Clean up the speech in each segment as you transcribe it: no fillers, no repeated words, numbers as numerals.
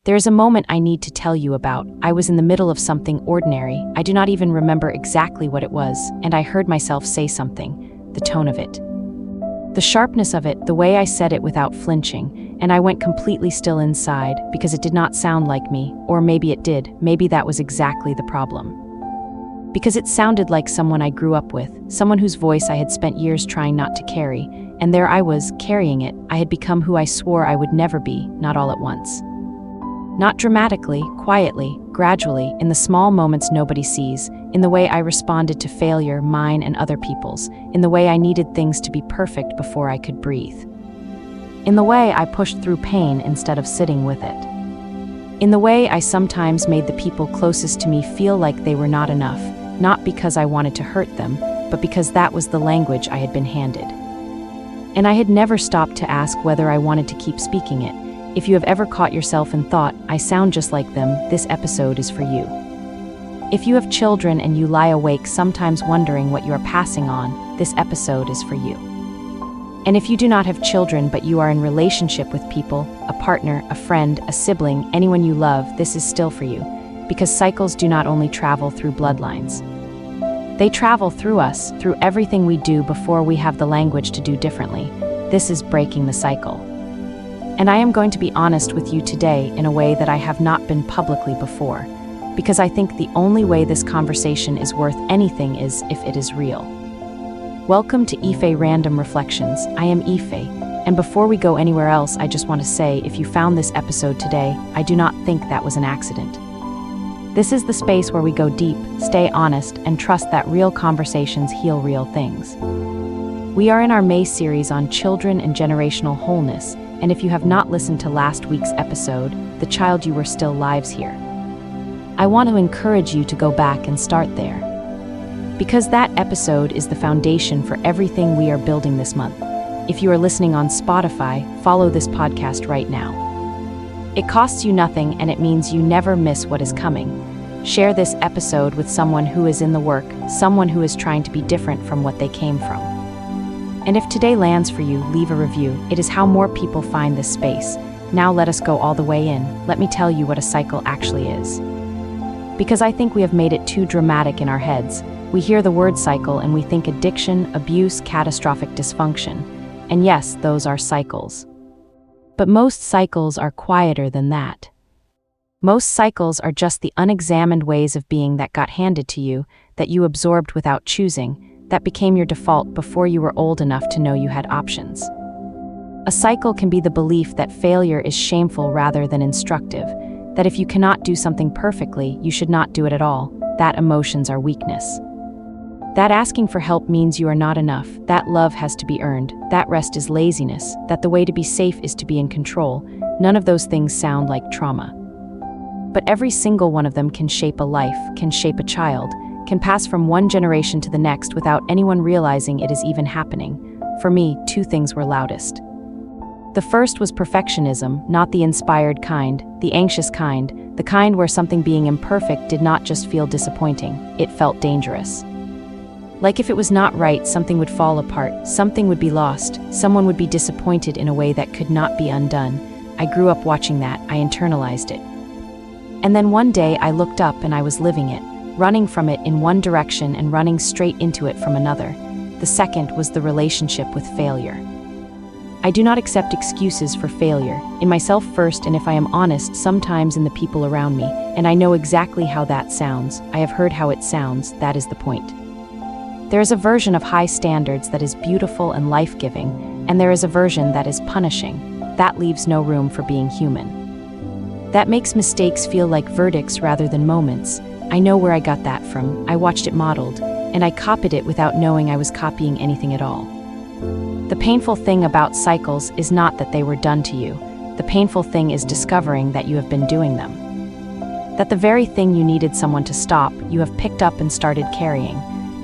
There is a moment I need to tell you about. I was in the middle of something ordinary. I do not even remember exactly what it was, and I heard myself say something, the tone of it. The sharpness of it, the way I said it without flinching, and I went completely still inside because it did not sound like me, or maybe it did. Maybe that was exactly the problem. Because it sounded like someone I grew up with, someone whose voice I had spent years trying not to carry, and there I was, carrying it. I had become who I swore I would never be, not all at once. Not dramatically, quietly, gradually, in the small moments nobody sees, in the way I responded to failure, mine and other people's, in the way I needed things to be perfect before I could breathe. In the way I pushed through pain instead of sitting with it. In the way I sometimes made the people closest to me feel like they were not enough, not because I wanted to hurt them, but because that was the language I had been handed. And I had never stopped to ask whether I wanted to keep speaking it. If you have ever caught yourself and thought, I sound just like them, this episode is for you. If you have children and you lie awake sometimes wondering what you are passing on, this episode is for you. And if you do not have children but you are in relationship with people, a partner, a friend, a sibling, anyone you love, this is still for you. Because cycles do not only travel through bloodlines. They travel through us, through everything we do before we have the language to do differently. This is breaking the cycle. And I am going to be honest with you today in a way that I have not been publicly before, because I think the only way this conversation is worth anything is if it is real. Welcome to Ife Random Reflections. I am Ife, and before we go anywhere else, I just want to say if you found this episode today, I do not think that was an accident. This is the space where we go deep, stay honest, and trust that real conversations heal real things. We are in our May series on children and generational wholeness, and if you have not listened to last week's episode, The Child You Were Still Lives Here, I want to encourage you to go back and start there. Because that episode is the foundation for everything we are building this month. If you are listening on Spotify, follow this podcast right now. It costs you nothing and it means you never miss what is coming. Share this episode with someone who is in the work, someone who is trying to be different from what they came from. And if today lands for you, leave a review. It is how more people find this space. Now let us go all the way in. Let me tell you what a cycle actually is. Because I think we have made it too dramatic in our heads. We hear the word cycle and we think addiction, abuse, catastrophic dysfunction. And yes, those are cycles. But most cycles are quieter than that. Most cycles are just the unexamined ways of being that got handed to you, that you absorbed without choosing, that became your default before you were old enough to know you had options. A cycle can be the belief that failure is shameful rather than instructive, that if you cannot do something perfectly, you should not do it at all, that emotions are weakness. That asking for help means you are not enough, that love has to be earned, that rest is laziness, that the way to be safe is to be in control. None of those things sound like trauma. But every single one of them can shape a life, can shape a child, can pass from one generation to the next without anyone realizing it is even happening. For me, two things were loudest. The first was perfectionism, not the inspired kind, the anxious kind, the kind where something being imperfect did not just feel disappointing, it felt dangerous. Like if it was not right, something would fall apart, something would be lost, someone would be disappointed in a way that could not be undone. I grew up watching that, I internalized it. And then one day I looked up and I was living it, running from it in one direction and running straight into it from another. The second was the relationship with failure. I do not accept excuses for failure, in myself first, and if I am honest, sometimes in the people around me, and I know exactly how that sounds. I have heard how it sounds, that is the point. There is a version of high standards that is beautiful and life-giving, and there is a version that is punishing. That leaves no room for being human. That makes mistakes feel like verdicts rather than moments. I know where I got that from. I watched it modeled, and I copied it without knowing I was copying anything at all. The painful thing about cycles is not that they were done to you. The painful thing is discovering that you have been doing them. That the very thing you needed someone to stop, you have picked up and started carrying.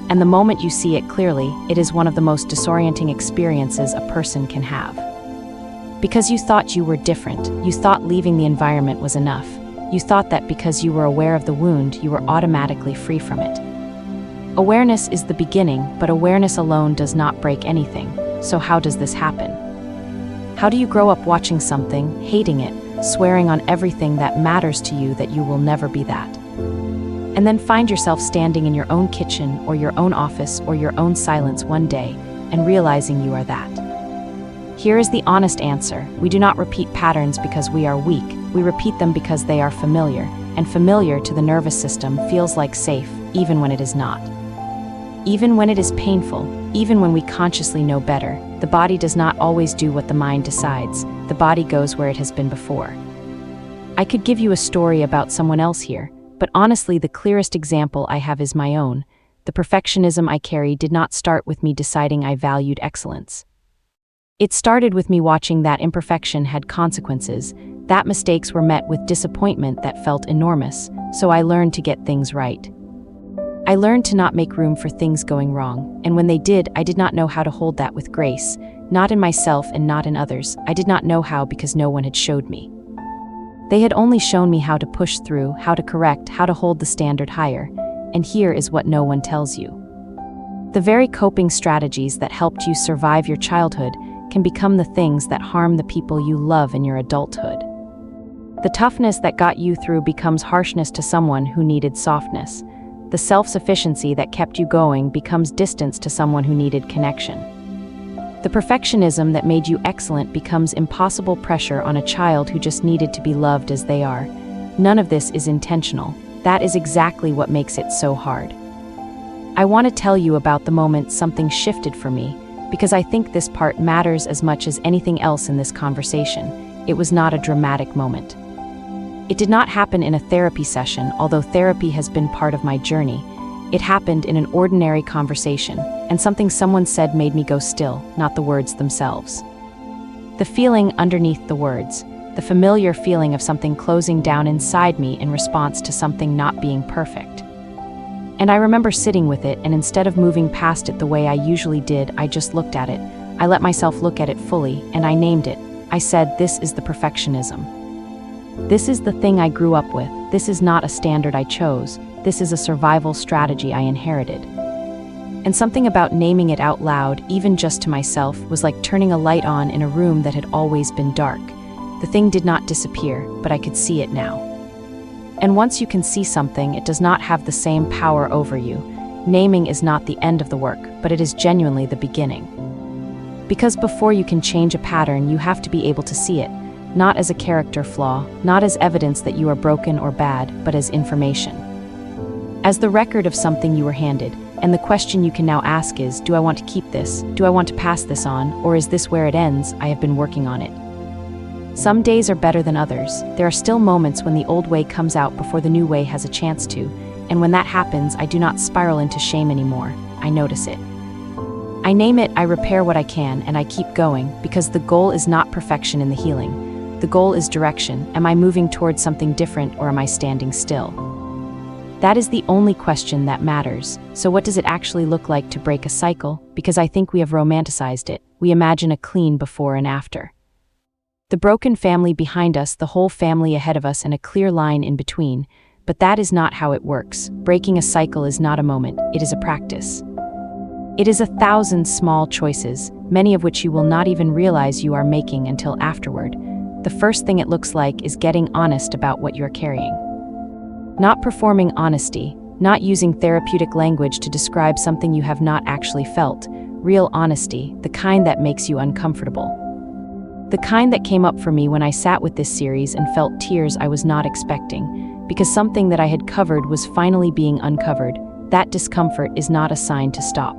And the moment you see it clearly, it is one of the most disorienting experiences a person can have. Because you thought you were different, you thought leaving the environment was enough. You thought that because you were aware of the wound, you were automatically free from it. Awareness is the beginning, but awareness alone does not break anything. So how does this happen? How do you grow up watching something, hating it, swearing on everything that matters to you that you will never be that. And then find yourself standing in your own kitchen or your own office or your own silence one day and realizing you are that. Here is the honest answer. We do not repeat patterns because we are weak. We repeat them because they are familiar, and familiar to the nervous system feels like safe, even when it is not. Even when it is painful, even when we consciously know better, the body does not always do what the mind decides. The body goes where it has been before. I could give you a story about someone else here, but honestly, the clearest example I have is my own. The perfectionism I carry did not start with me deciding I valued excellence. It started with me watching that imperfection had consequences, that mistakes were met with disappointment that felt enormous, so I learned to get things right. I learned to not make room for things going wrong, and when they did, I did not know how to hold that with grace, not in myself and not in others. I did not know how because no one had showed me. They had only shown me how to push through, how to correct, how to hold the standard higher, and here is what no one tells you. The very coping strategies that helped you survive your childhood can become the things that harm the people you love in your adulthood. The toughness that got you through becomes harshness to someone who needed softness. The self-sufficiency that kept you going becomes distance to someone who needed connection. The perfectionism that made you excellent becomes impossible pressure on a child who just needed to be loved as they are. None of this is intentional. That is exactly what makes it so hard. I want to tell you about the moment something shifted for me, because I think this part matters as much as anything else in this conversation. It was not a dramatic moment. It did not happen in a therapy session, although therapy has been part of my journey. It happened in an ordinary conversation, and something someone said made me go still, not the words themselves. The feeling underneath the words, the familiar feeling of something closing down inside me in response to something not being perfect. And I remember sitting with it, and instead of moving past it the way I usually did, I just looked at it. I let myself look at it fully, and I named it. I said, this is the perfectionism. This is the thing I grew up with. This is not a standard I chose. This is a survival strategy I inherited. And something about naming it out loud, even just to myself, was like turning a light on in a room that had always been dark. The thing did not disappear, but I could see it now. And once you can see something, it does not have the same power over you. Naming is not the end of the work, but it is genuinely the beginning. Because before you can change a pattern, you have to be able to see it, not as a character flaw, not as evidence that you are broken or bad, but as information. As the record of something you were handed, and the question you can now ask is, do I want to keep this? Do I want to pass this on? Or is this where it ends? I have been working on it. Some days are better than others. There are still moments when the old way comes out before the new way has a chance to, and when that happens, I do not spiral into shame anymore. I notice it. I name it, I repair what I can, and I keep going, because the goal is not perfection in the healing. The goal is direction. Am I moving towards something different, or am I standing still? That is the only question that matters. So what does it actually look like to break a cycle? Because I think we have romanticized it. We imagine a clean before and after. The broken family behind us, the whole family ahead of us, and a clear line in between. But that is not how it works. Breaking a cycle is not a moment, it is a practice. It is 1,000 small choices, many of which you will not even realize you are making until afterward. The first thing it looks like is getting honest about what you're carrying. Not performing honesty, not using therapeutic language to describe something you have not actually felt. Real honesty, the kind that makes you uncomfortable. The kind that came up for me when I sat with this series and felt tears I was not expecting, because something that I had covered was finally being uncovered. That discomfort is not a sign to stop.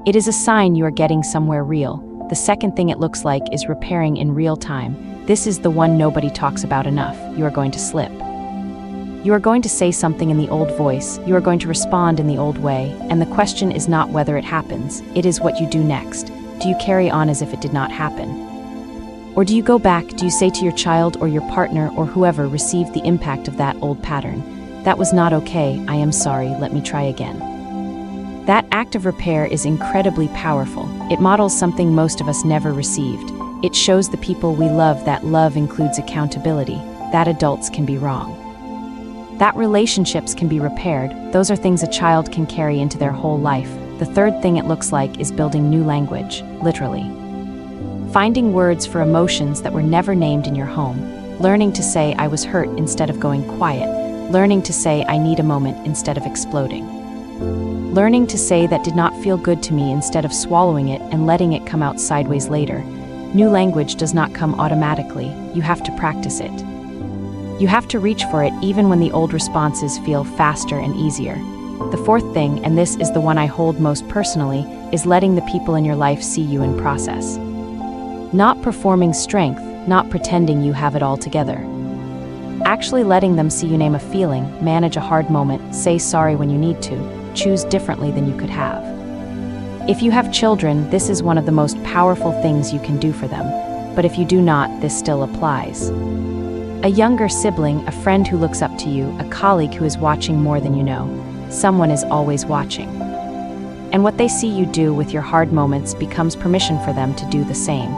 It is a sign you are getting somewhere real. The second thing it looks like is repairing in real time. This is the one nobody talks about enough. You are going to slip. You are going to say something in the old voice. You are going to respond in the old way. And the question is not whether it happens. It is what you do next. Do you carry on as if it did not happen? Or do you go back? Do you say to your child or your partner or whoever received the impact of that old pattern, that was not okay, I am sorry, let me try again. That act of repair is incredibly powerful. It models something most of us never received. It shows the people we love that love includes accountability, that adults can be wrong, that relationships can be repaired. Those are things a child can carry into their whole life. The third thing it looks like is building new language, literally. Finding words for emotions that were never named in your home. learning to say I was hurt instead of going quiet, learning to say I need a moment instead of exploding. Learning to say that did not feel good to me instead of swallowing it and letting it come out sideways later. New language does not come automatically, you have to practice it. You have to reach for it even when the old responses feel faster and easier. The fourth thing, and this is the one I hold most personally, is letting the people in your life see you in process. Not performing strength, not pretending you have it all together. Actually letting them see you name a feeling, manage a hard moment, say sorry when you need to, choose differently than you could have. If you have children, this is one of the most powerful things you can do for them, but if you do not, this still applies. A younger sibling, a friend who looks up to you, a colleague who is watching more than you know, someone is always watching. And what they see you do with your hard moments becomes permission for them to do the same.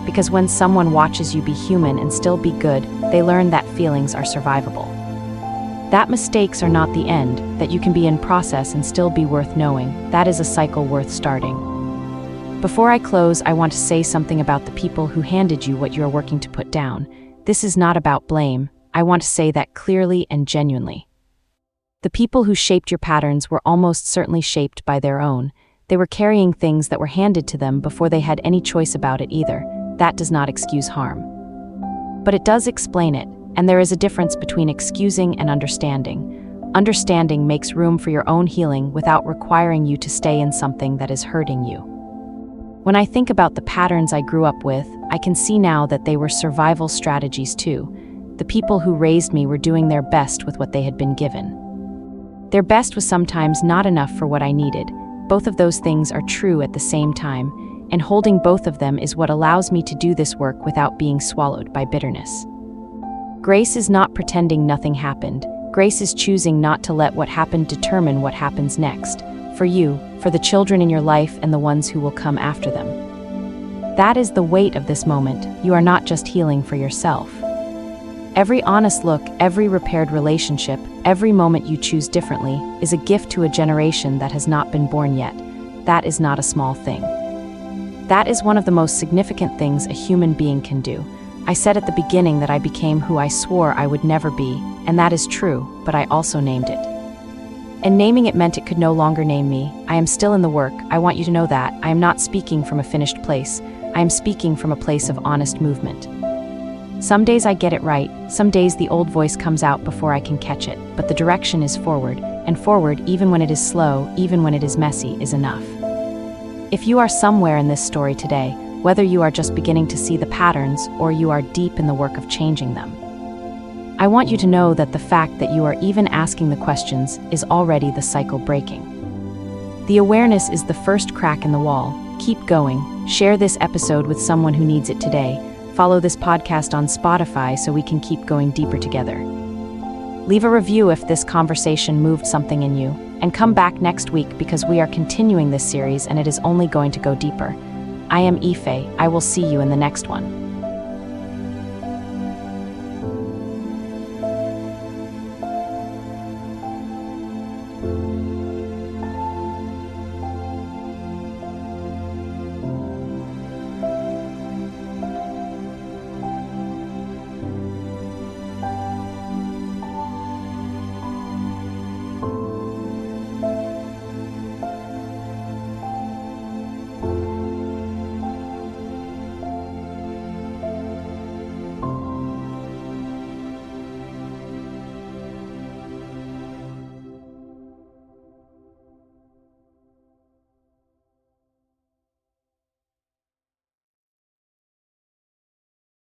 Because when someone watches you be human and still be good, they learn that feelings are survivable. That mistakes are not the end, that you can be in process and still be worth knowing, that is a cycle worth starting. Before I close, I want to say something about the people who handed you what you are working to put down. This is not about blame. I want to say that clearly and genuinely. The people who shaped your patterns were almost certainly shaped by their own. They were carrying things that were handed to them before they had any choice about it either. That does not excuse harm. But it does explain it, and there is a difference between excusing and understanding. Understanding makes room for your own healing without requiring you to stay in something that is hurting you. When I think about the patterns I grew up with, I can see now that they were survival strategies too. The people who raised me were doing their best with what they had been given. Their best was sometimes not enough for what I needed. Both of those things are true at the same time, and holding both of them is what allows me to do this work without being swallowed by bitterness. Grace is not pretending nothing happened. Grace is choosing not to let what happened determine what happens next, for you, for the children in your life and the ones who will come after them. That is the weight of this moment. You are not just healing for yourself. Every honest look, every repaired relationship, every moment you choose differently is a gift to a generation that has not been born yet. That is not a small thing. That is one of the most significant things a human being can do. I said at the beginning that I became who I swore I would never be, and that is true, but I also named it. And naming it meant it could no longer name me. I am still in the work. I want you to know that. I am not speaking from a finished place. I am speaking from a place of honest movement. Some days I get it right, some days the old voice comes out before I can catch it, but the direction is forward, and forward, even when it is slow, even when it is messy, is enough. If you are somewhere in this story today, whether you are just beginning to see the patterns or you are deep in the work of changing them, I want you to know that the fact that you are even asking the questions is already the cycle breaking. The awareness is the first crack in the wall. Keep going. Share this episode with someone who needs it today. Follow this podcast on Spotify so we can keep going deeper together. Leave a review if this conversation moved something in you, and come back next week because we are continuing this series and it is only going to go deeper. I am Ife. I will see you in the next one.